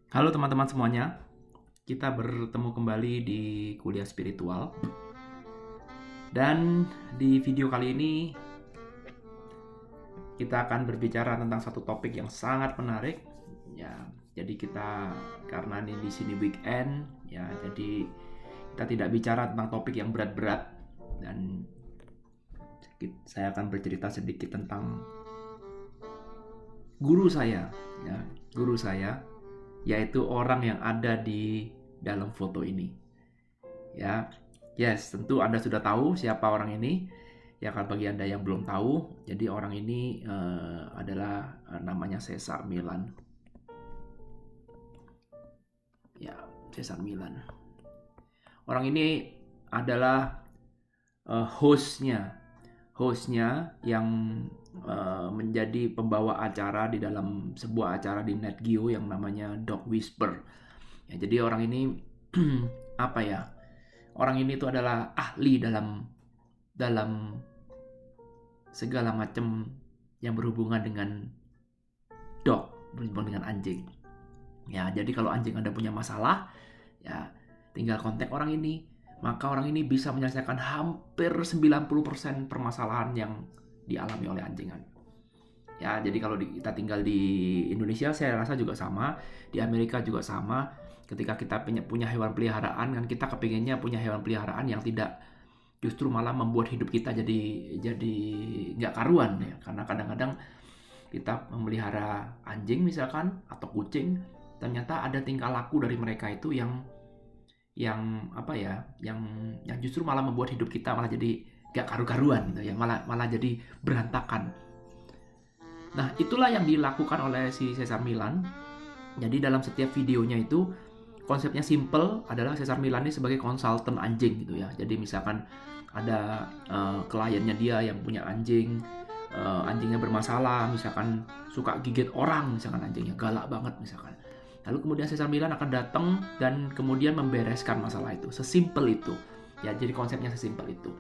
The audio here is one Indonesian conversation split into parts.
Halo teman-teman semuanya, kita bertemu kembali di kuliah spiritual. Dan di video kali ini kita akan berbicara tentang satu topik yang sangat menarik. Ya, jadi kita karena ini di sini weekend, ya jadi kita tidak bicara tentang topik yang berat-berat dan saya akan bercerita sedikit tentang guru saya, ya, guru saya yaitu orang yang ada di dalam foto ini. Ya, yes, tentu Anda sudah tahu siapa orang ini. Ya, kalau bagi Anda yang belum tahu, jadi orang ini adalah namanya Cesar Millan. Ya, Cesar Millan. Orang ini adalah hostnya yang menjadi pembawa acara di dalam sebuah acara di Nat Geo yang namanya Dog Whisper. Ya, jadi orang ini apa ya? Orang ini itu adalah ahli dalam segala macam yang berhubungan dengan berhubungan dengan anjing. Ya, jadi kalau anjing Anda punya masalah, ya tinggal kontak orang ini, maka orang ini bisa menyelesaikan hampir 90% permasalahan yang dialami oleh anjing Anda. Ya, jadi kalau kita tinggal di Indonesia, saya rasa juga sama, di Amerika juga sama. Ketika kita punya hewan peliharaan, kan kita kepinginnya punya hewan peliharaan yang tidak justru malah membuat hidup kita jadi nggak karuan ya, karena kadang-kadang kita memelihara anjing misalkan atau kucing, ternyata ada tingkah laku dari mereka itu yang apa ya, yang justru malah membuat hidup kita malah jadi nggak karu-karuan gitu ya, malah jadi berantakan. Nah, itulah yang dilakukan oleh si Cesar Millan. Jadi dalam setiap videonya itu konsepnya simple, adalah Cesar Millan ini sebagai konsultan anjing gitu ya. Jadi misalkan ada kliennya dia yang punya anjing, anjingnya bermasalah, misalkan suka gigit orang, misalkan anjingnya galak banget misalkan. Lalu kemudian Cesar Millan akan datang dan kemudian membereskan masalah itu. Sesimpel itu. Ya, jadi konsepnya sesimpel itu.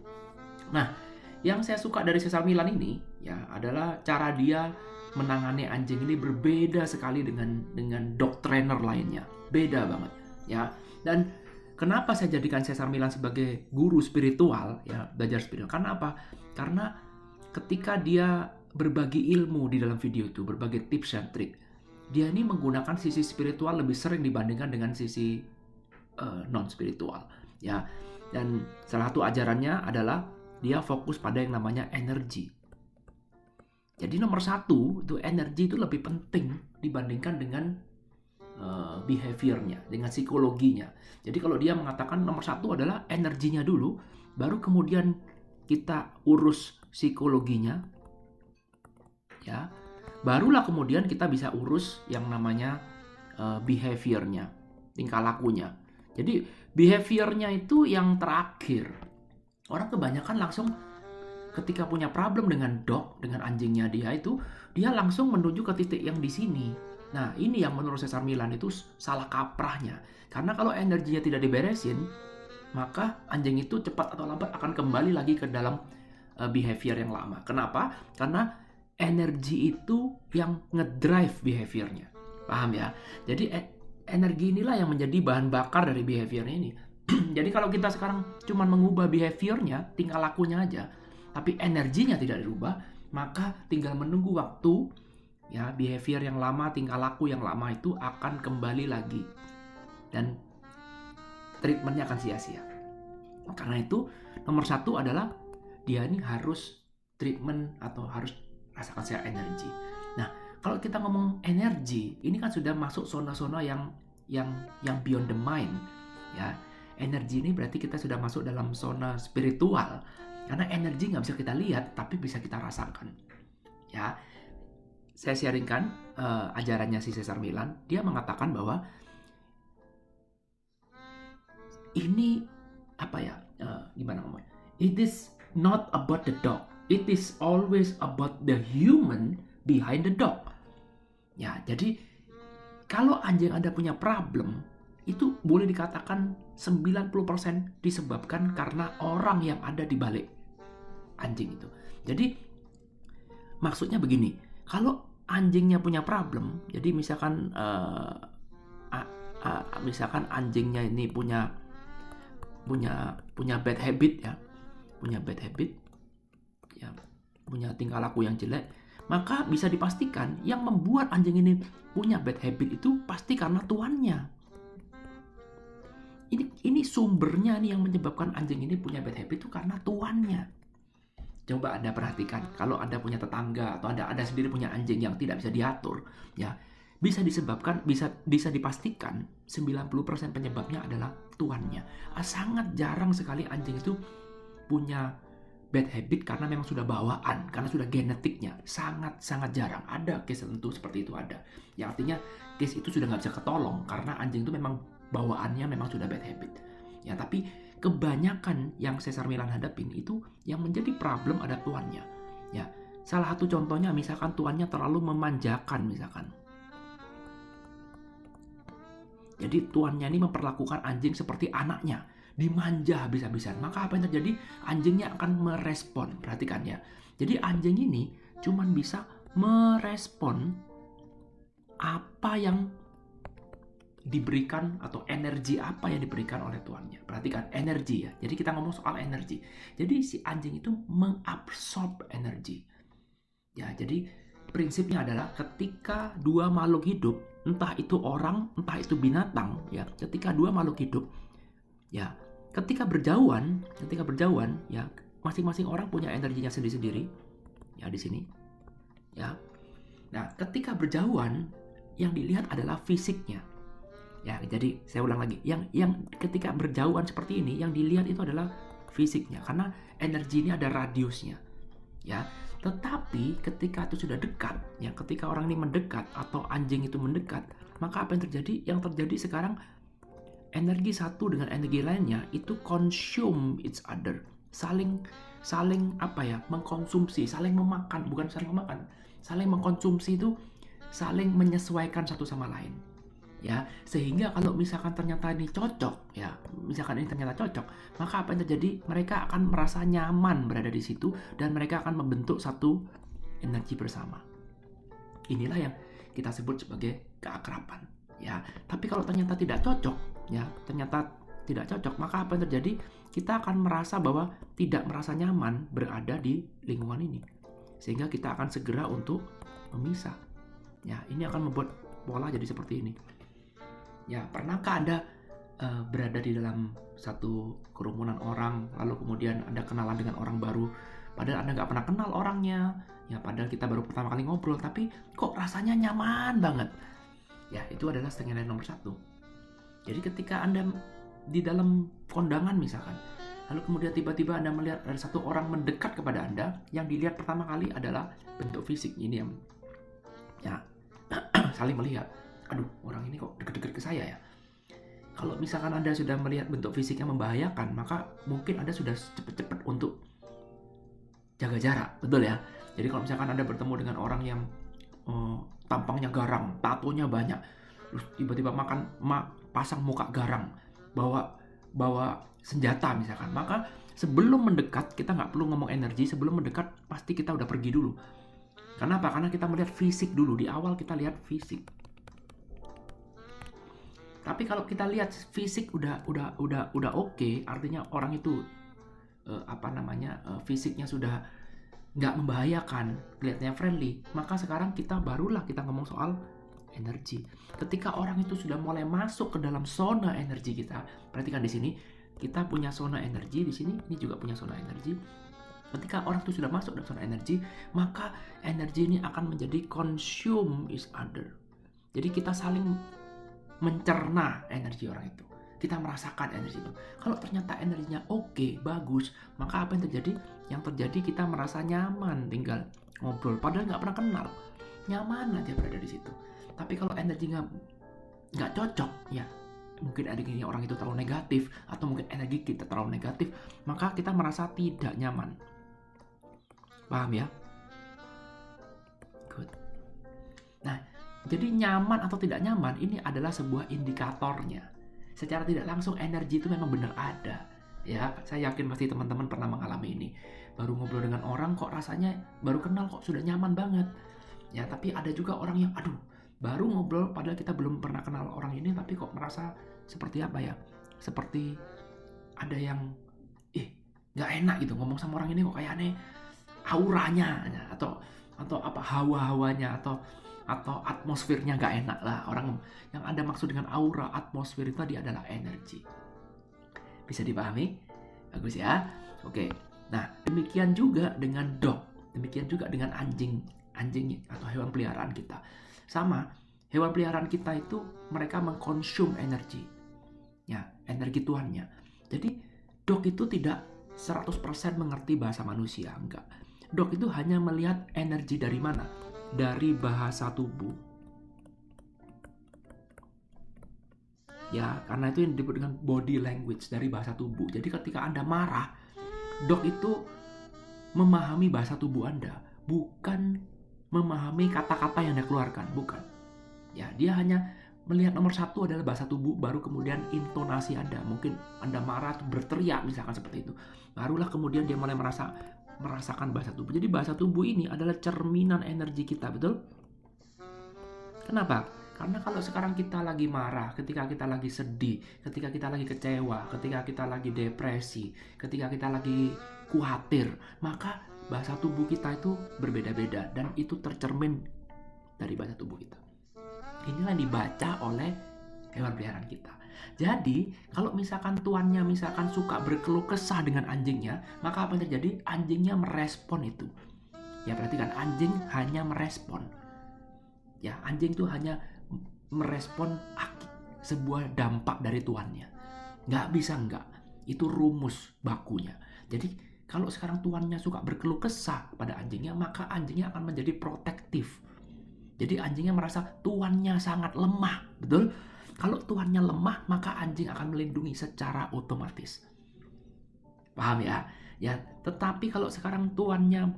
Nah, yang saya suka dari Cesar Millan ini ya adalah cara dia menangani anjing ini berbeda sekali dengan dog trainer lainnya. Beda banget ya. Dan kenapa saya jadikan Cesar Millan sebagai guru spiritual ya, belajar spiritual? Karena apa? Karena ketika dia berbagi ilmu di dalam video itu, berbagi tips and trik, dia ini menggunakan sisi spiritual lebih sering dibandingkan dengan sisi non spiritual ya. Dan salah satu ajarannya adalah dia fokus pada yang namanya energi. Jadi nomor satu itu energi itu lebih penting dibandingkan dengan behaviornya, dengan psikologinya. Jadi kalau dia mengatakan nomor satu adalah energinya dulu, baru kemudian kita urus psikologinya, ya, barulah kemudian kita bisa urus yang namanya behaviornya, tingkah lakunya. Jadi behaviornya itu yang terakhir. Orang kebanyakan langsung ketika punya problem dengan dengan anjingnya dia langsung menuju ke titik yang di sini. Nah, ini yang menurut Cesar Millan itu salah kaprahnya. Karena kalau energinya tidak diberesin, maka anjing itu cepat atau lambat akan kembali lagi ke dalam behavior yang lama. Kenapa? Karena energi itu yang ngedrive behaviornya. Paham ya? Jadi energi inilah yang menjadi bahan bakar dari behaviornya ini. Jadi kalau kita sekarang cuma mengubah behaviornya, tingkah lakunya aja, tapi energinya tidak dirubah, maka tinggal menunggu waktu, ya, behavior yang lama, tingkah laku yang lama itu akan kembali lagi. Dan treatmentnya akan sia-sia. Karena itu, nomor satu adalah dia ini harus treatment atau harus rasakan saya energi. Nah, kalau kita ngomong energi, ini kan sudah masuk zona-zona yang beyond the mind, ya. Energi ini berarti kita sudah masuk dalam zona spiritual. Karena energi nggak bisa kita lihat, tapi bisa kita rasakan. Ya, saya sharingkan ajarannya si Cesar Millan. Dia mengatakan bahwa ini apa ya? Gimana ngomongnya? It is not about the dog. It is always about the human behind the dog. Ya, jadi kalau anjing Anda punya problem, itu boleh dikatakan 90% disebabkan karena orang yang ada di balik anjing itu. Jadi maksudnya begini, kalau anjingnya punya problem, jadi misalkan misalkan anjingnya ini punya bad habit ya, ya, punya tingkah laku yang jelek, maka bisa dipastikan yang membuat anjing ini punya bad habit itu pasti karena tuannya. Ini sumbernya nih yang menyebabkan anjing ini punya bad habit itu karena tuannya. Coba Anda perhatikan, kalau Anda punya tetangga atau Anda sendiri punya anjing yang tidak bisa diatur, ya, bisa dipastikan 90% penyebabnya adalah tuannya. Sangat jarang sekali anjing itu punya bad habit karena memang sudah bawaan, karena sudah genetiknya. Sangat jarang. Ada case tertentu seperti itu ada. Yang artinya case itu sudah nggak bisa ketolong karena anjing itu memang bawaannya memang sudah bad habit. Ya, tapi kebanyakan yang Cesar Millan hadapin itu yang menjadi problem ada tuannya. Ya, salah satu contohnya misalkan tuannya terlalu memanjakan misalkan. Jadi tuannya ini memperlakukan anjing seperti anaknya, dimanja habis-habisan. Maka apa yang terjadi? Anjingnya akan merespon. Perhatikan ya. Jadi anjing ini cuma bisa merespon apa yang diberikan atau energi apa yang diberikan oleh tuannya. Perhatikan, energi ya. Jadi kita ngomong soal energi. Jadi si anjing itu mengabsorb energi. Ya, jadi prinsipnya adalah ketika dua makhluk hidup, entah itu orang, entah itu binatang, ya, ketika dua makhluk hidup, ya, ketika berjauhan, ya, masing-masing orang punya energinya sendiri-sendiri, ya di sini, ya. Nah, ketika berjauhan, yang dilihat adalah fisiknya. Ya, jadi saya ulang lagi, yang ketika berjauhan seperti ini, yang dilihat itu adalah fisiknya, karena energi ini ada radiusnya, ya. Tetapi ketika itu sudah dekat, ya, ketika orang ini mendekat atau anjing itu mendekat, maka apa yang terjadi? Yang terjadi sekarang energi satu dengan energi lainnya itu consume each other, saling apa ya, mengkonsumsi, saling memakan, bukan saling memakan, saling mengkonsumsi itu saling menyesuaikan satu sama lain. Ya, sehingga kalau misalkan ternyata ini cocok, ya, misalkan ini ternyata cocok, maka apa yang terjadi? Mereka akan merasa nyaman berada di situ dan mereka akan membentuk satu energi bersama. Inilah yang kita sebut sebagai keakraban, ya. Tapi kalau ternyata tidak cocok, ya, maka apa yang terjadi? Kita akan merasa bahwa tidak merasa nyaman berada di lingkungan ini, sehingga kita akan segera untuk memisah. Ya, ini akan membuat pola jadi seperti ini. Ya, pernahkah Anda berada di dalam satu kerumunan orang, lalu kemudian Anda kenalan dengan orang baru, padahal Anda nggak pernah kenal orangnya, ya, padahal kita baru pertama kali ngobrol, tapi kok rasanya nyaman banget. Ya, itu adalah skenario nomor 1. Jadi ketika Anda di dalam kondangan misalkan, lalu kemudian tiba-tiba Anda melihat ada satu orang mendekat kepada Anda, yang dilihat pertama kali adalah bentuk fisik ini, yang ya saling melihat. Aduh, orang ini kok deket-deket ke saya ya. Kalau misalkan Anda sudah melihat bentuk fisik yang membahayakan, maka mungkin Anda sudah cepat-cepat untuk jaga jarak, betul ya. Jadi kalau misalkan Anda bertemu dengan orang yang tampangnya garang, tatonya banyak, terus tiba-tiba pasang muka garang, bawa senjata misalkan, maka sebelum mendekat, kita nggak perlu ngomong energi, sebelum mendekat pasti kita udah pergi dulu. Kenapa? Karena kita melihat fisik dulu, di awal kita lihat fisik. Tapi kalau kita lihat fisik udah oke, artinya orang itu fisiknya sudah nggak membahayakan, kelihatannya friendly, maka sekarang barulah kita ngomong soal energi. Ketika orang itu sudah mulai masuk ke dalam zona energi kita, perhatikan di sini kita punya zona energi, di sini ini juga punya zona energi. Ketika orang itu sudah masuk dalam zona energi, maka energi ini akan menjadi consume each other. Jadi kita saling mencerna energi orang itu. Kita merasakan energi itu. Kalau ternyata energinya oke, bagus, maka apa yang terjadi? Yang terjadi kita merasa nyaman tinggal ngobrol, padahal nggak pernah kenal. Nyaman aja berada di situ. Tapi kalau energinya nggak cocok, ya mungkin energinya orang itu terlalu negatif, atau mungkin energi kita terlalu negatif, maka kita merasa tidak nyaman. Paham ya? Good. Nah, jadi nyaman atau tidak nyaman ini adalah sebuah indikatornya. Secara tidak langsung energi itu memang benar ada. Ya, saya yakin pasti teman-teman pernah mengalami ini. Baru ngobrol dengan orang kok rasanya baru kenal kok sudah nyaman banget. Ya, tapi ada juga orang yang Baru ngobrol padahal kita belum pernah kenal orang ini, tapi kok merasa seperti apa ya? Seperti ada yang nggak enak gitu ngomong sama orang ini, kok kayak aneh auranya atau apa hawa-hawanya atau atmosfernya nggak enak lah. Orang yang ada maksud dengan aura, atmosfer itu tadi adalah energi. Bisa dipahami? Bagus ya. Oke. Nah, demikian juga dengan dog. Demikian juga dengan anjing atau hewan peliharaan kita. Sama, hewan peliharaan kita itu mereka mengkonsum energi. Ya, energi tuannya. Jadi, dog itu tidak 100% mengerti bahasa manusia, enggak. Dog itu hanya melihat energi dari mana? Dari bahasa tubuh. Ya, karena itu yang disebut dengan body language, dari bahasa tubuh. Jadi ketika Anda marah, dog itu memahami bahasa tubuh Anda, bukan memahami kata-kata yang Anda keluarkan, bukan. Ya, dia hanya melihat nomor satu adalah bahasa tubuh, baru kemudian intonasi Anda. Mungkin Anda marah, berteriak misalkan seperti itu. Barulah kemudian dia mulai merasakan bahasa tubuh. Jadi bahasa tubuh ini adalah cerminan energi kita, betul? Kenapa? Karena kalau sekarang kita lagi marah, ketika kita lagi sedih, ketika kita lagi kecewa, ketika kita lagi depresi, ketika kita lagi khawatir, maka bahasa tubuh kita itu berbeda-beda dan itu tercermin dari bahasa tubuh kita. Inilah yang dibaca oleh hewan peliharaan kita. Jadi, kalau misalkan tuannya suka berkeluh kesah dengan anjingnya, maka apa yang terjadi? Anjingnya merespon itu. Ya, berarti kan anjing hanya merespon. Ya, anjing itu hanya merespon sebuah dampak dari tuannya. Nggak bisa enggak. Itu rumus bakunya. Jadi, kalau sekarang tuannya suka berkeluh kesah pada anjingnya, maka anjingnya akan menjadi protektif. Jadi anjingnya merasa tuannya sangat lemah, betul? Kalau tuannya lemah, maka anjing akan melindungi secara otomatis. Paham ya? Ya, tetapi kalau sekarang tuannya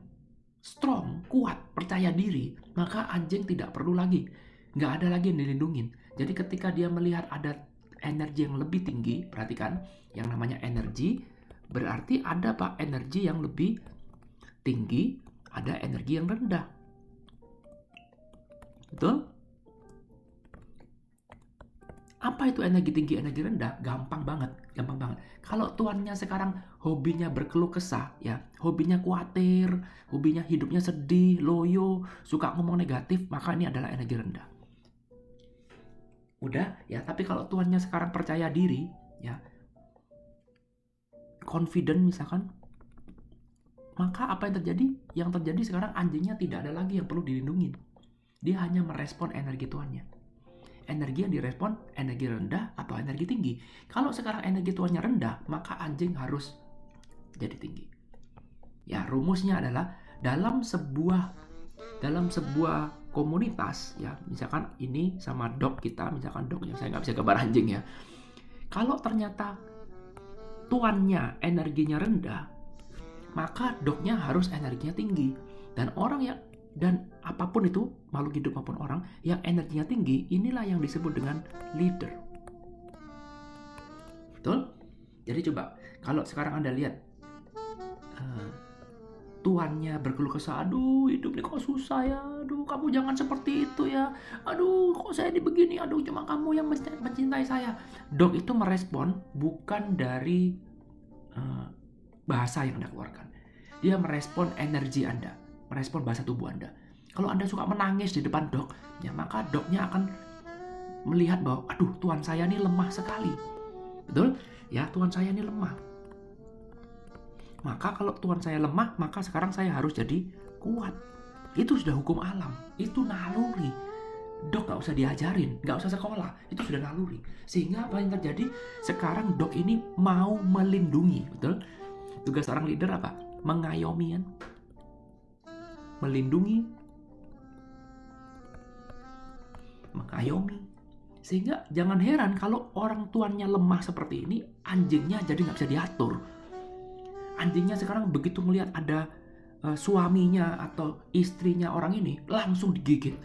strong, kuat, percaya diri, maka anjing tidak perlu lagi. Nggak ada lagi yang dilindungin. Jadi ketika dia melihat ada energi yang lebih tinggi, perhatikan, yang namanya energi, berarti ada energi yang lebih tinggi, ada energi yang rendah. Betul? Apa itu energi tinggi, energi rendah? Gampang banget. Kalau tuannya sekarang hobinya berkeluh kesah, ya, hobinya khawatir, hobinya hidupnya sedih, loyo, suka ngomong negatif, maka ini adalah energi rendah. Udah, ya. Tapi kalau tuannya sekarang percaya diri, ya, confident misalkan, maka apa yang terjadi? Yang terjadi sekarang anjingnya tidak ada lagi yang perlu dilindungi. Dia hanya merespon energi tuannya. Energi yang direspon, energi rendah atau energi tinggi. Kalau sekarang energi tuannya rendah, maka anjing harus jadi tinggi. Ya, rumusnya adalah dalam sebuah komunitas, ya, misalkan ini sama dog kita, misalkan dognya, saya nggak bisa gambar anjing ya. Kalau ternyata tuannya energinya rendah, maka dognya harus energinya tinggi. Dan apapun itu, makhluk hidup maupun orang yang energinya tinggi, inilah yang disebut dengan leader. Betul? Jadi coba, kalau sekarang Anda lihat tuannya berkeluh kesah, aduh hidup ini kok susah ya, aduh kamu jangan seperti itu ya, aduh kok saya begini, aduh cuma kamu yang mencintai saya. Dog itu merespon bukan dari bahasa yang Anda keluarkan. Dia merespon energi Anda, merespon bahasa tubuh Anda. Kalau Anda suka menangis di depan dog, ya maka dognya akan melihat bahwa, aduh tuan saya ini lemah sekali. Betul? Ya, tuan saya ini lemah. Maka kalau tuan saya lemah, maka sekarang saya harus jadi kuat. Itu sudah hukum alam, itu naluri. Dog gak usah diajarin, gak usah sekolah, itu sudah naluri. Sehingga apa yang terjadi? Sekarang dog ini mau melindungi, betul? Tugas seorang leader apa? Mengayomi kan? Melindungi, mengayomi. Sehingga jangan heran kalau orang tuannya lemah seperti ini, anjingnya jadi gak bisa diatur. Anjingnya sekarang begitu melihat ada suaminya atau istrinya orang ini, langsung digigit.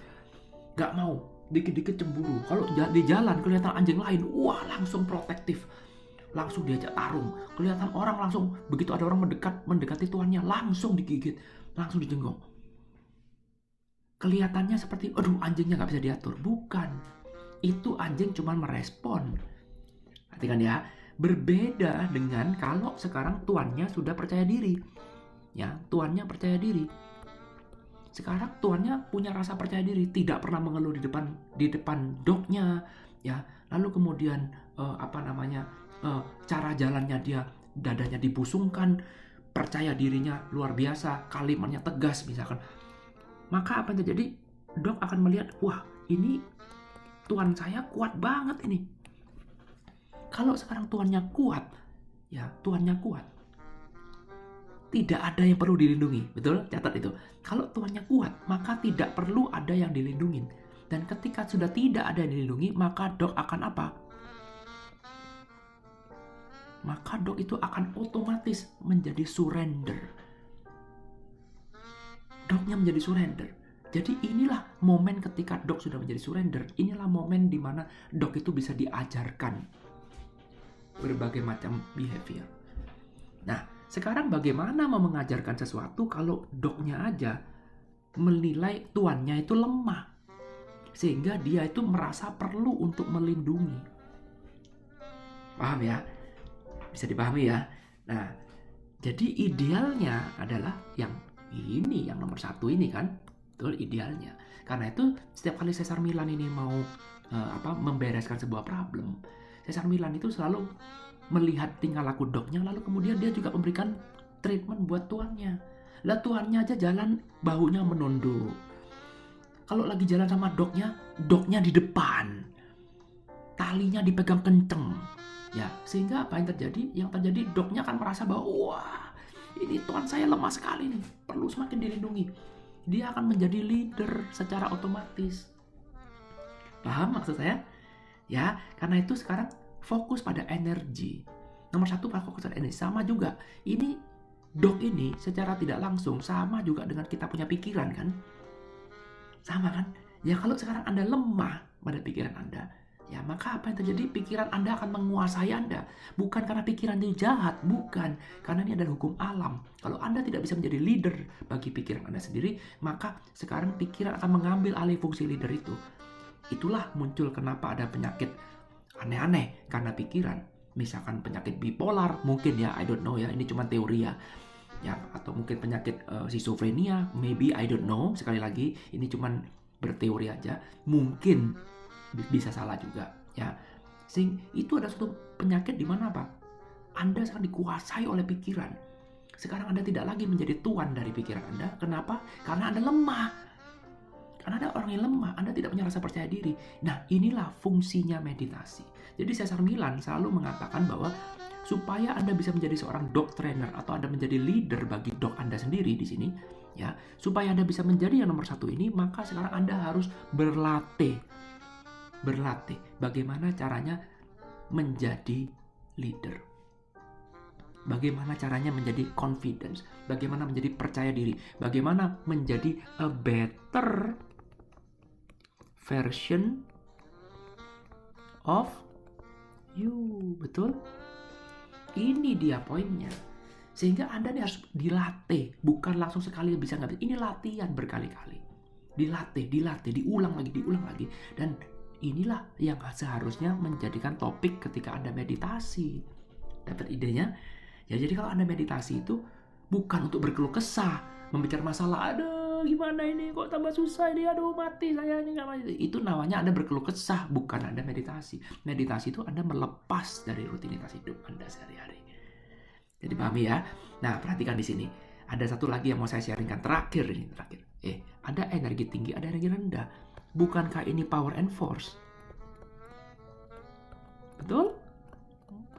Gak mau, dikit-dikit cemburu. Kalau di jalan kelihatan anjing lain, wah langsung protektif, langsung diajak tarung. Kelihatan orang langsung, begitu ada orang mendekati tuannya, langsung digigit, langsung dijenggok. kelihatannya seperti, aduh anjingnya nggak bisa diatur. Bukan. Itu anjing cuma merespon. Perhatikan ya, berbeda dengan kalau sekarang tuannya sudah percaya diri. Ya, tuannya percaya diri. Sekarang tuannya punya rasa percaya diri, tidak pernah mengeluh di depan dognya, ya. Lalu kemudian cara jalannya dia, dadanya dibusungkan, percaya dirinya luar biasa, kalimatnya tegas misalkan. Maka apa yang terjadi? Dog akan melihat, wah ini tuan saya kuat banget ini. Kalau sekarang tuannya kuat, ya tuannya kuat, tidak ada yang perlu dilindungi. Betul? Catat itu. Kalau tuannya kuat, maka tidak perlu ada yang dilindungi. Dan ketika sudah tidak ada yang dilindungi, maka dog akan apa? Maka dog itu akan otomatis menjadi surrender. Dognya menjadi surrender. Jadi inilah momen ketika dog sudah menjadi surrender. Inilah momen di mana dog itu bisa diajarkan berbagai macam behavior. Nah, sekarang bagaimana mau mengajarkan sesuatu kalau dognya aja menilai tuannya itu lemah, sehingga dia itu merasa perlu untuk melindungi. Paham ya? Bisa dipahami ya? Nah, jadi idealnya adalah yang ini, yang nomor 1 ini kan? Betul, idealnya. Karena itu setiap kali Cesar Millan ini mau membereskan sebuah problem, Cesar Millan itu selalu melihat tingkah laku dognya, lalu kemudian dia juga memberikan treatment buat tuannya. Lah tuannya aja jalan bahunya menunduk. Kalau lagi jalan sama dognya di depan, talinya dipegang kenceng, ya sehingga apa yang terjadi? Yang terjadi dognya akan merasa bahwa wah ini tuan saya lemah sekali nih, perlu semakin dilindungi. Dia akan menjadi leader secara otomatis. Paham maksud saya? Ya, karena itu sekarang fokus pada energi. Nomor 1 fokus pada energi. Sama juga, ini dog ini secara tidak langsung sama juga dengan kita punya pikiran kan? Sama kan? Ya kalau sekarang Anda lemah pada pikiran Anda, ya maka apa yang terjadi? Pikiran Anda akan menguasai Anda. Bukan karena pikiran itu jahat, bukan. Karena ini adalah hukum alam. Kalau Anda tidak bisa menjadi leader bagi pikiran Anda sendiri, maka sekarang pikiran akan mengambil alih fungsi leader itu. Itulah muncul kenapa ada penyakit aneh-aneh karena pikiran. Misalkan penyakit bipolar, mungkin ya, I don't know ya, ini cuma teori ya. Ya, atau mungkin penyakit schizophrenia, maybe, I don't know. Sekali lagi, ini cuma berteori aja. Mungkin bisa salah juga ya. Itu ada suatu penyakit di mana apa? Anda sekarang dikuasai oleh pikiran. Sekarang Anda tidak lagi menjadi tuan dari pikiran Anda. Kenapa? Karena Anda lemah. Karena ada orang yang lemah, Anda tidak punya rasa percaya diri. Nah, inilah fungsinya meditasi. Jadi Cesar Millan selalu mengatakan bahwa supaya Anda bisa menjadi seorang dog trainer atau Anda menjadi leader bagi dog Anda sendiri di sini, ya, supaya Anda bisa menjadi yang nomor 1 ini, maka sekarang Anda harus berlatih. Bagaimana caranya menjadi leader. Bagaimana caranya menjadi confidence. Bagaimana menjadi percaya diri. Bagaimana menjadi a better version of you. Betul? Ini dia poinnya. Sehingga Anda ini harus dilatih. Bukan langsung sekali bisa nggak bisa. Ini latihan berkali-kali. Dilatih, diulang lagi. Dan inilah yang seharusnya menjadikan topik ketika Anda meditasi. Dapat idenya? Ya, jadi kalau Anda meditasi itu bukan untuk berkeluh kesah, membicarakan masalah, aduh gimana ini kok tambah susah ini, aduh mati saya ini nggak mati. Itu namanya Anda berkeluh kesah, bukan Anda meditasi. Meditasi itu Anda melepas dari rutinitas hidup Anda sehari-hari. Jadi pahami ya. Nah, perhatikan di sini. Ada satu lagi yang mau saya sharingkan terakhir. Ada energi tinggi, ada energi rendah. Bukankah ini power and force? Betul?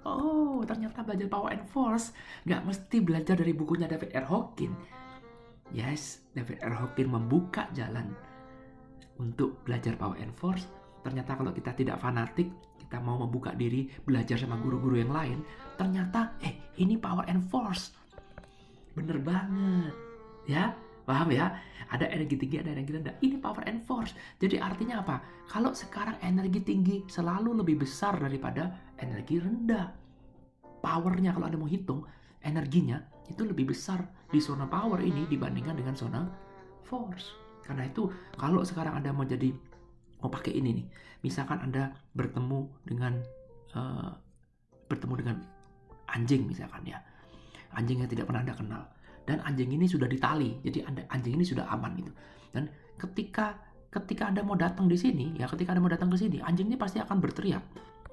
Oh, ternyata belajar power and force nggak mesti belajar dari bukunya David R. Hawkins. Yes, David R. Hawkins membuka jalan untuk belajar power and force. Ternyata kalau kita tidak fanatik, kita mau membuka diri, belajar sama guru-guru yang lain, ternyata ini power and force. Bener banget. Ya, paham ya? Ada energi tinggi, ada energi rendah. Ini power and force. Jadi artinya apa? Kalau sekarang energi tinggi selalu lebih besar daripada energi rendah. Powernya kalau Anda mau hitung, energinya itu lebih besar di zona power ini dibandingkan dengan zona force. Karena itu kalau sekarang Anda mau pakai ini nih, misalkan Anda bertemu dengan anjing misalkan ya, anjing yang tidak pernah Anda kenal, dan anjing ini sudah ditali, jadi anjing ini sudah aman gitu. Dan ketika Anda mau datang di sini, ya ketika Anda mau datang ke sini, anjing ini pasti akan berteriak,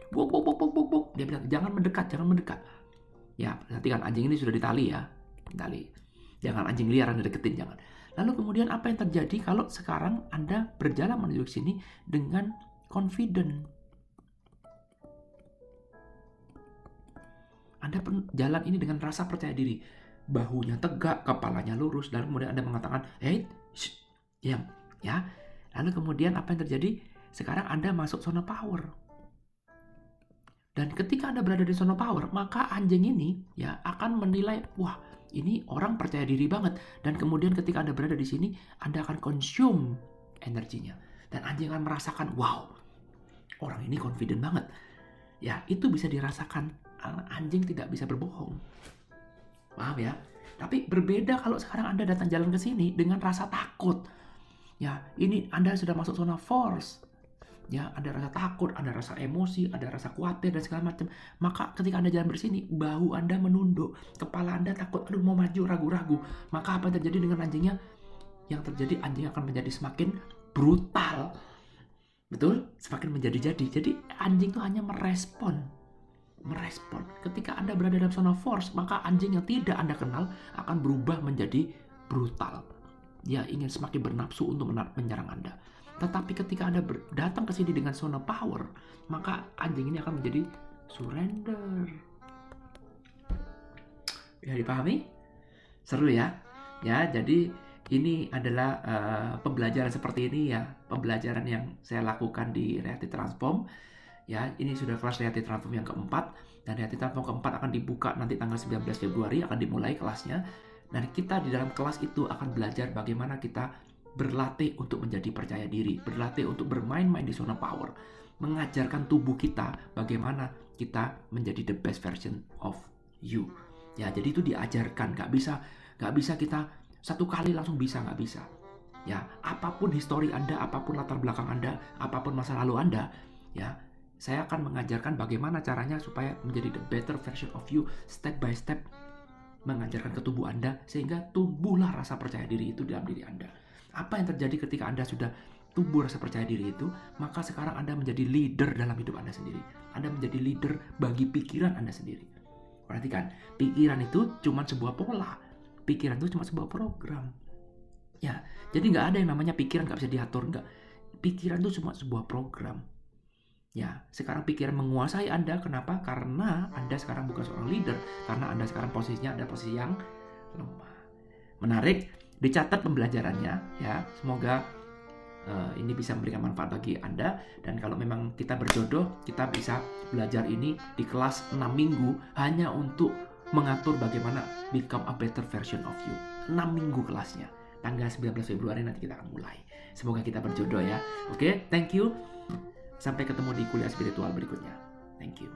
buk buk buk buk buk buk. Dia bilang jangan mendekat. Ya, perhatikan anjing ini sudah ditali ya, Jangan anjing liar Anda deketin, jangan. Lalu kemudian apa yang terjadi kalau sekarang Anda berjalan menuju ke sini dengan confident? Anda jalan ini dengan rasa percaya diri, bahunya tegak, kepalanya lurus, dan kemudian Anda mengatakan, diam, ya. Lalu kemudian apa yang terjadi? Sekarang Anda masuk zona power. Dan ketika Anda berada di zona power, maka anjing ini ya akan menilai, wah, ini orang percaya diri banget. Dan kemudian ketika Anda berada di sini, Anda akan consume energinya. Dan anjing akan merasakan, wow, orang ini confident banget. Ya, itu bisa dirasakan. Anjing tidak bisa berbohong. Paham ya? Tapi berbeda kalau sekarang Anda datang jalan ke sini dengan rasa takut. Ya, ini Anda sudah masuk zona force. Ya, ada rasa takut, ada rasa emosi, ada rasa khawatir dan segala macam. Maka ketika Anda jalan bersini, bahu Anda menunduk, kepala Anda takut, aduh mau maju, ragu-ragu. Maka apa yang terjadi dengan anjingnya? Yang terjadi anjing akan menjadi semakin brutal. Betul? Semakin menjadi-jadi. Jadi anjing itu hanya merespon. Ketika Anda berada dalam zona force, maka anjing yang tidak Anda kenal akan berubah menjadi brutal. Dia ingin semakin bernafsu untuk menyerang Anda. Tetapi ketika Anda datang ke sini dengan zona power, maka anjing ini akan menjadi surrender. Bisa dipahami? Seru ya? Ya, jadi ini adalah pembelajaran seperti ini ya, pembelajaran yang saya lakukan di Reality Transform. Ya, ini sudah kelas Reality Transform yang keempat, dan Reality Transform keempat akan dibuka nanti tanggal 19 Februari, akan dimulai kelasnya. Dan kita di dalam kelas itu akan belajar bagaimana kita berlatih untuk menjadi percaya diri, berlatih untuk bermain-main di zona power, mengajarkan tubuh kita bagaimana kita menjadi the best version of you. Ya, jadi itu diajarkan, nggak bisa kita satu kali langsung bisa, nggak bisa. Ya, apapun histori Anda, apapun latar belakang Anda, apapun masa lalu Anda, ya, saya akan mengajarkan bagaimana caranya supaya menjadi the better version of you, step by step, mengajarkan ke tubuh Anda, sehingga tumbuhlah rasa percaya diri itu dalam diri Anda. Apa yang terjadi ketika Anda sudah tumbuh rasa percaya diri itu, maka sekarang Anda menjadi leader dalam hidup Anda sendiri. Anda menjadi leader bagi pikiran Anda sendiri. Perhatikan, pikiran itu cuma sebuah pola. Pikiran itu cuma sebuah program. Ya, jadi nggak ada yang namanya pikiran nggak bisa diatur, nggak. Pikiran itu cuma sebuah program. Ya, sekarang pikiran menguasai Anda. Kenapa? Karena Anda sekarang bukan seorang leader. Karena Anda sekarang posisinya ada posisi yang lemah. Menarik. Dicatat pembelajarannya ya. Semoga ini bisa memberikan manfaat bagi Anda. Dan kalau memang kita berjodoh, kita bisa belajar ini di kelas 6 minggu hanya untuk mengatur bagaimana become a better version of you. 6 minggu kelasnya. Tanggal 19 Februari nanti kita akan mulai. Semoga kita berjodoh ya. Oke, thank you. Sampai ketemu di kuliah spiritual berikutnya. Thank you.